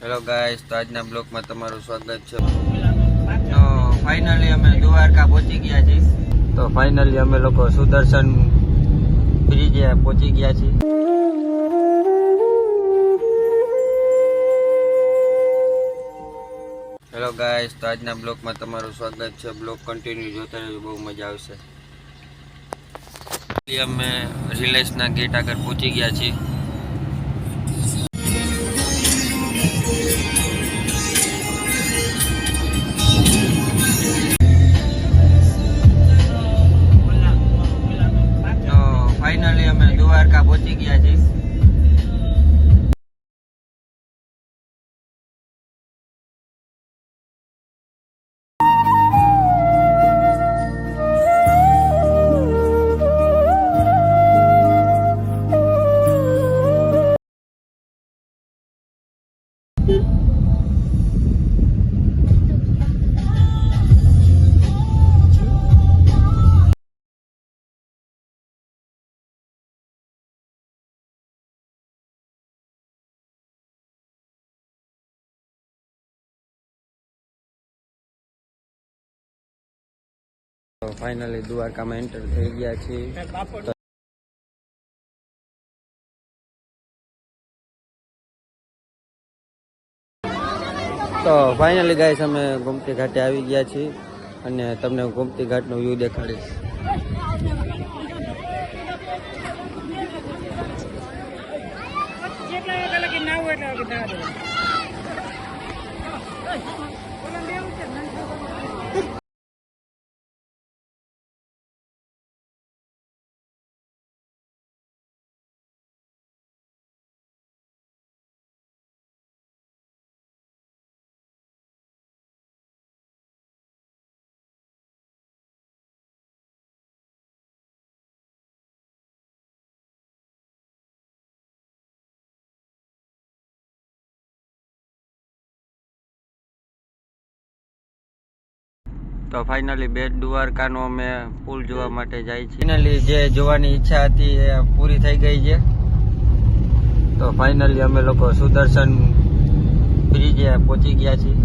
Hello guys, તો આજના બ્લોગમાં તમારું સ્વાગત છે. તો ફાઇનલી અમે દ્વારકા પહોંચી ગયા છીએ. તો ફાઇનલી અમે લોકો સુદર્શન બ્રિજે પહોંચી ગયા છીએ. હેલો ગાઈસ, તો આજના બ્લોગમાં તમારું સ્વાગત છે. બ્લોગ કન્ટિન્યુ જોતા રહેજો, બહુ મજા આવશે. અમે રિલાયન્સના ગેટ આગળ પહોંચી ગયા છીએ. ફાઇનલી અમે દ્વારકા પહોંચી ગયા છીએ. ફાઇનલી દ્વારકામાં એન્ટર થઈ ગયા છીએ. તો ફાઇનલી ગાઈસ અમે ગોમતી ઘાટે આવી ગયા છીએ અને તમને ગોમતી ઘાટનો વ્યૂ દેખાડીશ. તો ફાઇનલી બેટ દ્વારકાનો અમે પુલ જોવા માટે જાય છીએ. ફાઇનલી જે જોવાની ઈચ્છા હતી એ પૂરી થઈ ગઈ છે. તો ફાઇનલી અમે લોકો સુદર્શન બ્રિજે પહોંચી ગયા છીએ.